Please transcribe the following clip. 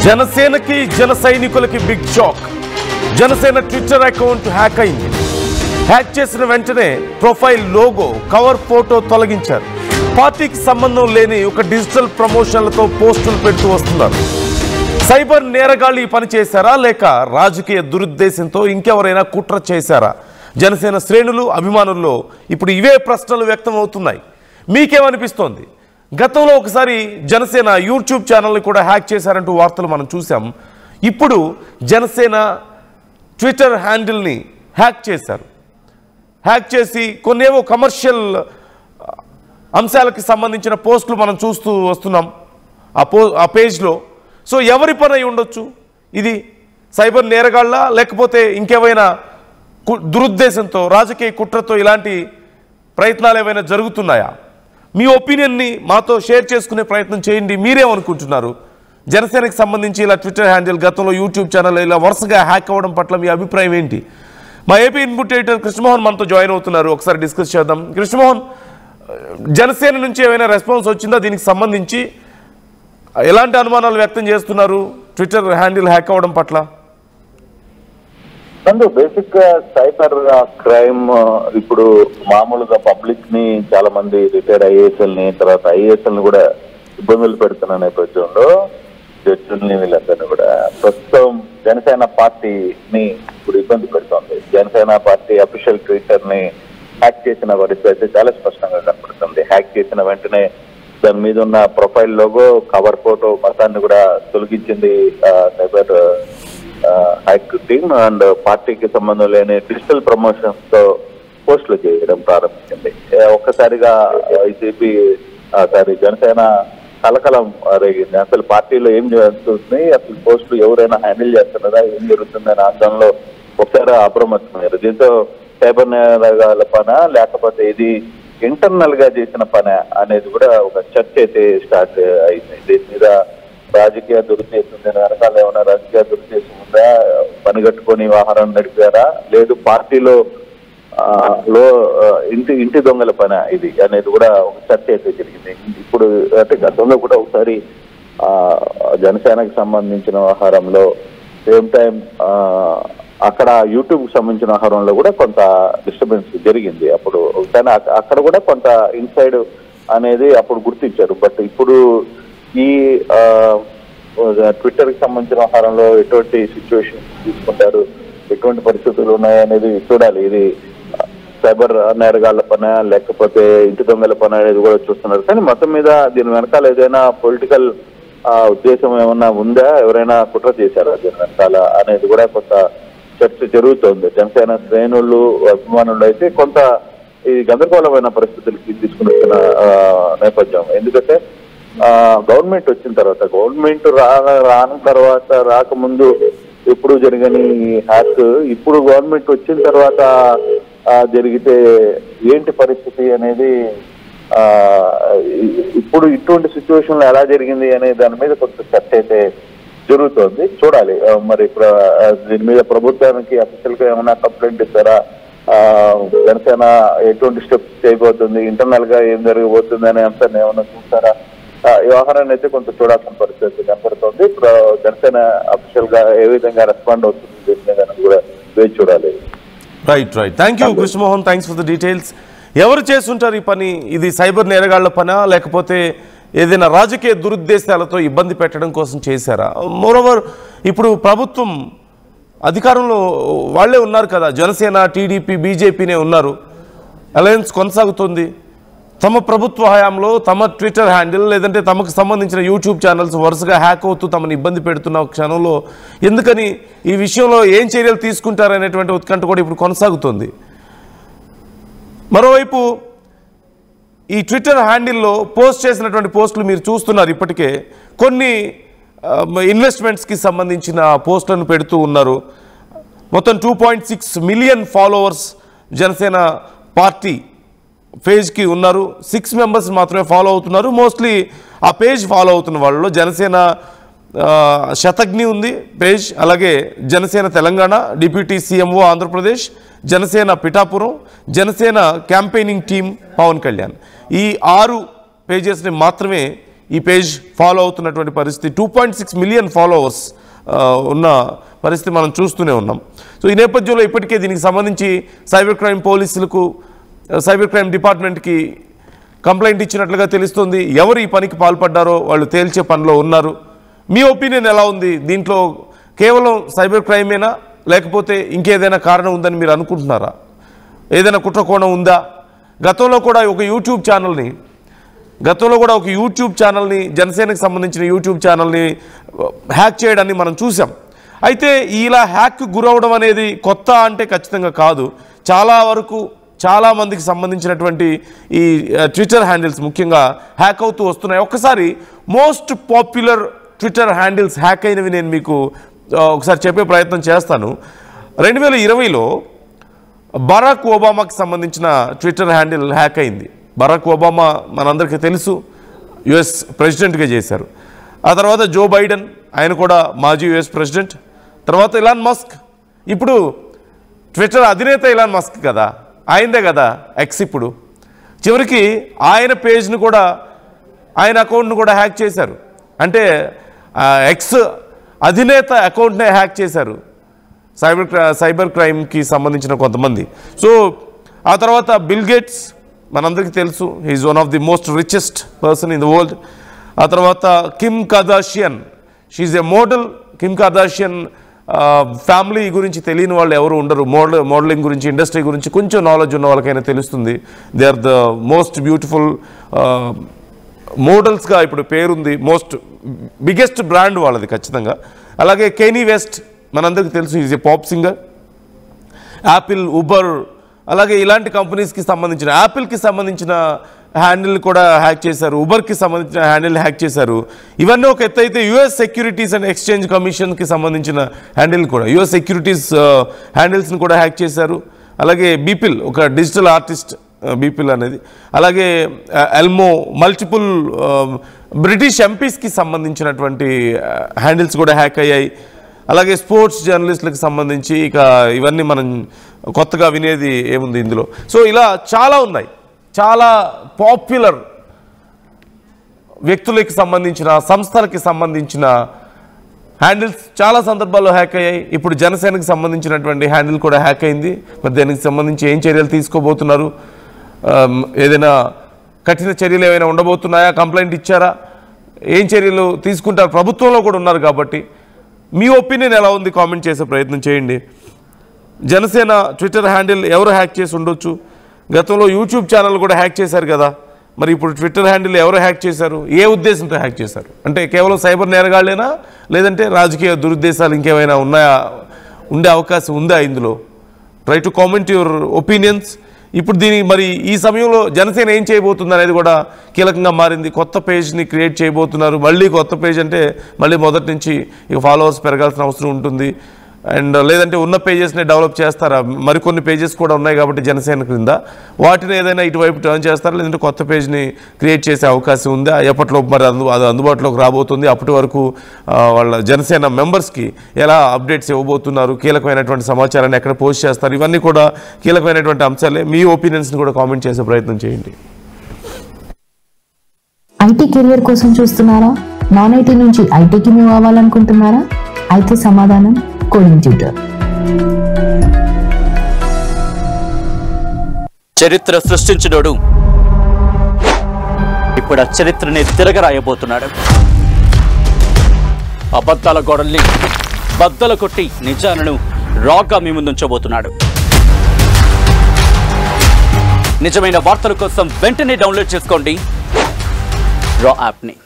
జనసేనకి జన సైనికులకి big shock. Janasena Twitter account hack అయింది. హ్యాక్ చేసిన వెంటనే ప్రొఫైల్ లోగో, కవర్ ఫోటో తొలగించారు. పార్టీకి సంబంధం లేని ఒక డిజిటల్ ప్రమోషన్లతో పోస్టులు పెడుతూ వస్తున్నారు. సైబర్ నేరగాళ్ళు ఈ పని చేశారా, లేక రాజకీయ దురుద్దేశంతో ఇంకెవరైనా కుట్ర చేశారా? జనసేన శ్రేణులు, అభిమానుల్లో ఇప్పుడు ఇవే ప్రశ్నలు వ్యక్తం అవుతున్నాయి. మీకేమనిపిస్తోంది? గతంలో ఒకసారి జనసేన యూట్యూబ్ ఛానల్ని కూడా హ్యాక్ చేశారంటూ వార్తలు మనం చూసాం. ఇప్పుడు జనసేన ట్విట్టర్ హ్యాండిల్ని హ్యాక్ చేశారు. హ్యాక్ చేసి కొన్నేవో కమర్షియల్ అంశాలకు సంబంధించిన పోస్టులు మనం చూస్తూ వస్తున్నాం ఆ పేజ్లో. సో ఎవరి పని అయి ఉండొచ్చు? ఇది సైబర్ నేరగాళ్ళ, లేకపోతే ఇంకేమైనా దురుద్దేశంతో, రాజకీయ కుట్రతో ఇలాంటి ప్రయత్నాలు ఏమైనా జరుగుతున్నాయా? మీ ఒపీనియన్ని మాతో షేర్ చేసుకునే ప్రయత్నం చేయండి. మీరేమనుకుంటున్నారు? జనసేనకి సంబంధించి ఇలా ట్విట్టర్ హ్యాండిల్, గతంలో యూట్యూబ్ ఛానల్ ఇలా వరుసగా హ్యాక్ అవ్వడం పట్ల మీ అభిప్రాయం ఏంటి? మా ఏపీ ఇన్పుట్ ఎడిటర్ కృష్ణమోహన్ మనతో జాయిన్ అవుతున్నారు. ఒకసారి డిస్కస్ చేద్దాం. కృష్ణమోహన్, జనసేన నుంచి ఏమైనా రెస్పాన్స్ వచ్చిందా దీనికి సంబంధించి? ఎలాంటి అనుమానాలు వ్యక్తం చేస్తున్నారు ట్విట్టర్ హ్యాండిల్ హ్యాక్ అవ్వడం పట్ల? బేసిక్ గా సైబర్ క్రైమ్ ఇప్పుడు మామూలుగా పబ్లిక్ ని చాలా మంది రిటైర్డ్ ఐఏఎస్ఎల్ ని, తర్వాత ఐఏఎస్ఎల్ ని కూడా ఇబ్బందులు పెడుతున్న నేపథ్యంలో జడ్జిల్ని, వీళ్ళందరినీ కూడా ప్రస్తుతం జనసేన పార్టీని ఇప్పుడు ఇబ్బంది పెడుతోంది. జనసేన పార్టీ అఫీషియల్ ట్విట్టర్ ని హ్యాక్ చేసిన పరిస్థితి అయితే చాలా స్పష్టంగా కనపడుతుంది. హ్యాక్ చేసిన వెంటనే దాని మీద ఉన్న ప్రొఫైల్ లోగో, కవర్ ఫోటో మొత్తాన్ని కూడా తొలగించింది సైబర్ హ్యాక్ టీమ్. అండ్ పార్టీకి సంబంధం లేని డిజిటల్ ప్రమోషన్స్ తో పోస్టులు చేయడం ప్రారంభించింది. ఒక్కసారిగా వైసీపీ జనసేన కలకలం రేగింది. అసలు పార్టీలో ఏం జరుగుతుంది, అసలు పోస్టులు ఎవరైనా హ్యాండిల్ చేస్తున్నారా, ఏం జరుగుతుందనే ఆందోళనలో ఒకసారి అప్రమత్తమయ్యారు. దీంతో సైబర్ నేరగాల పనా, లేకపోతే ఇది ఇంటర్నల్ గా చేసిన పని అనేది కూడా ఒక చర్చ అయితే స్టార్ట్ అయింది. దీని మీద రాజకీయ దురుద్దేశం, దీని వెనకాల ఏమైనా రాజకీయ దురుద్దేశం ఉందా, పని కట్టుకొని వ్యవహారం నడిపారా, లేదు పార్టీలో ఇంటి దొంగల పని ఇది అనేది కూడా ఒక చర్చ అయితే జరిగింది. ఇప్పుడు అంటే గతంలో కూడా ఒకసారి జనసేనకు సంబంధించిన వ్యవహారంలో సేమ్ టైం అక్కడ యూట్యూబ్ కి సంబంధించిన వ్యవహారంలో కూడా కొంత డిస్టర్బెన్స్ జరిగింది. అప్పుడు కానీ అక్కడ కూడా కొంత ఇన్సైడ్ అనేది అప్పుడు గుర్తించారు. బట్ ఇప్పుడు ఈ ట్విట్టర్ కి సంబంధించిన వ్యవహారంలో ఎటువంటి సిచ్యువేషన్ తీసుకుంటారు, ఎటువంటి పరిస్థితులు ఉన్నాయనేది చూడాలి. ఇది సైబర్ నేరగాళ్ల పని లేకపోతే ఇంటి దొంగల పని అనేది కూడా చూస్తున్నారు. కానీ మొత్తం మీద దీని వెనకాల ఏదైనా పొలిటికల్ ఉద్దేశం ఏమన్నా ఉందా, ఎవరైనా కుట్ర చేశారా దీని వెనకాల అనేది కూడా కొంత చర్చ జరుగుతోంది. జనసేన శ్రేణులు, అభిమానులు అయితే కొంత ఈ గందరగోళమైన పరిస్థితులకి తీసుకుని వచ్చిన నేపథ్యం. ఎందుకంటే గవర్నమెంట్ వచ్చిన తర్వాత, గవర్నమెంట్ రాని తర్వాత, రాకముందు ఎప్పుడు జరగని హ్యాక్ ఇప్పుడు గవర్నమెంట్ వచ్చిన తర్వాత జరిగితే ఏంటి పరిస్థితి అనేది, ఇప్పుడు ఇటువంటి సిచ్యువేషన్ లో ఎలా జరిగింది అనే దాని మీద కొంత చర్చ అయితే జరుగుతోంది. చూడాలి మరి దీని మీద ప్రభుత్వానికి అఫీషియల్ గా ఏమైనా కంప్లైంట్ ఇస్తారా, జనసేన ఎటువంటి స్టెప్స్ చేయబోతుంది, ఇంటర్నల్ గా ఏం జరగబోతుంది అనే అంశాన్ని ఏమైనా చూస్తారా, వ్యవహారాన్ని అయితే కొంత చూడాల్సిన పరిస్థితి కనపడుతుంది. జనసేన అఫీషియల్ గా ఏ విధంగా రెస్పాండ్ అవుతుంది దీని మీద కూడా వేచి చూడాలి. Right. Thank you Krishnamohan, thanks for the details. ఎవరు చేస్తుంటారు ఈ పని? ఇది సైబర్ నేరగాళ్ల పనా, లేకపోతే ఏదైనా రాజకీయ దురుద్దేశాలతో ఇబ్బంది పెట్టడం కోసం చేశారా? మోరోవర్ ఇప్పుడు ప్రభుత్వం అధికారంలో వాళ్లే ఉన్నారు కదా, జనసేన, టీడీపీ, బీజేపీనే ఉన్నారు. అలయన్స్ కొనసాగుతుంది. తమ ప్రభుత్వ హయాంలో తమ ట్విట్టర్ హ్యాండిల్ లేదంటే తమకు సంబంధించిన యూట్యూబ్ ఛానల్స్ వరుసగా హ్యాక్ అవుతూ తమను ఇబ్బంది పెడుతున్న క్షణంలో ఎందుకని ఈ విషయంలో ఏం చర్యలు తీసుకుంటారనేటువంటి ఉత్కంఠ కూడా ఇప్పుడు కొనసాగుతుంది. మరోవైపు ఈ ట్విట్టర్ హ్యాండిల్లో పోస్ట్ చేసినటువంటి పోస్టులు మీరు చూస్తున్నారు. ఇప్పటికే కొన్ని ఇన్వెస్ట్మెంట్స్కి సంబంధించిన పోస్టులను పెడుతూ ఉన్నారు. మొత్తం 2.6 మిలియన్ ఫాలోవర్స్ జనసేన పార్టీ పేజ్కి ఉన్నారు. 6 మెంబర్స్ మాత్రమే ఫాలో అవుతున్నారు. మోస్ట్లీ ఆ పేజ్ ఫాలో అవుతున్న వాళ్ళలో జనసేన శతజ్ఞి ఉంది పేజ్, అలాగే Janasena Telangana, deputy CMO Andhra Pradesh, Janasena Pithapuram, Janasena campaigning team Pawan Kalyan, ఈ 6 పేజెస్ని మాత్రమే ఈ పేజ్ ఫాలో అవుతున్నటువంటి పరిస్థితి. 2.6 మిలియన్ ఫాలోవర్స్ ఉన్న పరిస్థితి మనం చూస్తూనే ఉన్నాం. సో ఈ నేపథ్యంలో ఇప్పటికే దీనికి సంబంధించి సైబర్ క్రైమ్ పోలీసులకు, సైబర్ క్రైమ్ డిపార్ట్మెంట్కి కంప్లైంట్ ఇచ్చినట్లుగా తెలుస్తుంది. ఎవరు ఈ పనికి పాల్పడ్డారో వాళ్ళు తేల్చే పనిలో ఉన్నారు. మీ ఒపీనియన్ ఎలా ఉంది? దీంట్లో కేవలం సైబర్ క్రైమేనా, లేకపోతే ఇంకేదైనా కారణం ఉందని మీరు అనుకుంటున్నారా? ఏదైనా కుట్రకోణం ఉందా? గతంలో కూడా ఒక యూట్యూబ్ ఛానల్ని జనసేనకు సంబంధించిన యూట్యూబ్ ఛానల్ని హ్యాక్ చేయడాన్ని మనం చూసాం. అయితే ఇలా హ్యాక్ గురవడం అనేది కొత్త అంటే ఖచ్చితంగా కాదు. చాలామందికి సంబంధించినటువంటి ఈ ట్విట్టర్ హ్యాండిల్స్ ముఖ్యంగా హ్యాక్ అవుతూ వస్తున్నాయి. ఒక్కసారి most popular Twitter handles hack అయినవి నేను మీకు ఒకసారి చెప్పే ప్రయత్నం చేస్తాను. 2020లో బరాక్ ఒబామాకి సంబంధించిన ట్విట్టర్ హ్యాండిల్ హ్యాక్ అయింది. బరాక్ ఒబామా మనందరికీ తెలుసు, యుఎస్ ప్రెసిడెంట్గా చేశారు. ఆ తర్వాత జో బైడెన్, ఆయన కూడా మాజీ యుఎస్ ప్రెసిడెంట్. తర్వాత ఇలాన్ మస్క్, ఇప్పుడు ట్విట్టర్ అధినేత ఇలాన్ మస్క్ కదా, ఆయనదే కదా ఎక్స్. ఇప్పుడు చివరికి ఆయన పేజ్ను కూడా, ఆయన అకౌంట్ను కూడా హ్యాక్ చేశారు. అంటే ఎక్స్ అధినేత అకౌంట్నే హ్యాక్ చేశారు సైబర్ క్రైమ్కి సంబంధించిన కొంతమంది. సో ఆ తర్వాత బిల్ గేట్స్ మనందరికీ తెలుసు, he is one of the most richest person in the world. ఆ తర్వాత Kim Kardashian, she is a model. Kim Kardashian family గురించి తెలియని వాళ్ళు ఎవరు ఉండరు. మోడలింగ్ గురించి, ఇండస్ట్రీ గురించి కొంచెం నాలెడ్జ్ ఉన్న వాళ్ళకైనా తెలుస్తుంది. They are the most beautiful మోడల్స్గా ఇప్పుడు పేరుంది. బిగ్గెస్ట్ బ్రాండ్ వాళ్ళది ఖచ్చితంగా. అలాగే కెనీ వెస్ట్ మనందరికీ తెలుసు, is a pop singer. Apple, Uber, అలాగే ఇలాంటి కంపెనీస్కి సంబంధించిన, యాపిల్కి సంబంధించిన హ్యాండిల్ కూడా హ్యాక్ చేశారు, ఉబర్కి సంబంధించిన హ్యాండిల్ హ్యాక్ చేశారు. ఇవన్నీ ఒక ఎత్తు అయితే యుఎస్ సెక్యూరిటీస్ అండ్ ఎక్స్చేంజ్ కమిషన్కి సంబంధించిన హ్యాండిల్ కూడా, యుఎస్ సెక్యూరిటీస్ హ్యాండిల్స్ని కూడా హ్యాక్ చేశారు. అలాగే బీపిల్, ఒక డిజిటల్ ఆర్టిస్ట్ బీపిల్ అనేది. అలాగే ఎల్మో, మల్టిపుల్ బ్రిటిష్ ఎంపీస్కి సంబంధించినటువంటి హ్యాండిల్స్ కూడా హ్యాక్ అయ్యాయి. అలాగే స్పోర్ట్స్ జర్నలిస్టులకు సంబంధించి, ఇక ఇవన్నీ మనం కొత్తగా వినేది ఏముంది ఇందులో. సో ఇలా చాలా ఉన్నాయి. చాలా పాపులర్ వ్యక్తులకి సంబంధించిన, సంస్థలకి సంబంధించిన హ్యాండిల్స్ చాలా సందర్భాల్లో హ్యాక్ అయ్యాయి. ఇప్పుడు జనసేనకు సంబంధించినటువంటి హ్యాండిల్ కూడా హ్యాక్ అయింది. మరి దానికి సంబంధించి ఏం చర్యలు తీసుకోబోతున్నారు? ఏదైనా కఠిన చర్యలు ఏమైనా ఉండబోతున్నాయా? కంప్లైంట్ ఇచ్చారా? ఏం చర్యలు తీసుకుంటారు? ప్రభుత్వంలో కూడా ఉన్నారు కాబట్టి మీ ఒపీనియన్ ఎలా ఉంది? కామెంట్ చేసే ప్రయత్నం చేయండి. జనసేన ట్విట్టర్ హ్యాండిల్ ఎవరు హ్యాక్ చేసి ఉండొచ్చు? గతంలో యూట్యూబ్ ఛానల్ కూడా హ్యాక్ చేశారు కదా, మరి ఇప్పుడు ట్విట్టర్ హ్యాండిల్ ఎవరు హ్యాక్ చేశారు? ఏ ఉద్దేశంతో హ్యాక్ చేశారు? అంటే కేవలం సైబర్ నేరగాళ్ళేనా, లేదంటే రాజకీయ దురుద్దేశాలు ఇంకేమైనా ఉన్నాయా? ఉండే అవకాశం ఉందా ఇందులో? Try to comment your opinions. ఇప్పుడు దీనికి మరి ఈ సమయంలో జనసేన ఏం చేయబోతుంది అనేది కూడా కీలకంగా మారింది. కొత్త పేజ్ని క్రియేట్ చేయబోతున్నారు. మళ్ళీ కొత్త పేజ్ అంటే మళ్ళీ మొదటి నుంచి ఇక ఫాలోవర్స్ పెరగాల్సిన అవసరం ఉంటుంది. అండ్ లేదంటే ఉన్న పేజెస్ని డెవలప్ చేస్తారా? మరికొన్ని పేజెస్ కూడా ఉన్నాయి కాబట్టి జనసేన క్రింద వాటిని ఏదైనా ఇటువైపు టర్న్ చేస్తారా, లేదంటే కొత్త పేజ్ని క్రియేట్ చేసే అవకాశం ఉందా? ఎప్పటిలోపు మరి అది అందుబాటులోకి రాబోతుంది. అప్పటి వరకు వాళ్ళ జనసేన మెంబర్స్కి ఎలా అప్డేట్స్ ఇవ్వబోతున్నారు, కీలకమైనటువంటి సమాచారాన్ని ఎక్కడ పోస్ట్ చేస్తారు, ఇవన్నీ కూడా కీలకమైనటువంటి అంశాలే. మీ ఒపీనియన్స్ని కూడా కామెంట్ చేసే ప్రయత్నం చేయండి. ఐటీ కెరియర్ కోసం చూస్తున్నారా? నాన్ ఐటీ నుంచి ఐటీకి మూవ్ అవ్వాలనుకుంటున్నారా? అయితే సమాధానం కోడింగ్ ట్యూటర్. చరిత్ర సృష్టించినోడు ఇప్పుడు ఆ చరిత్రని తిరగరాయబోతున్నాడు. అబద్ధాల గోడల్ని బద్దలు కొట్టి నిజాలను రాగా మీ ముందుంచబోతున్నాడు. నిజమైన వార్తల కోసం వెంటనే డౌన్లోడ్ చేసుకోండి రా యాప్ని.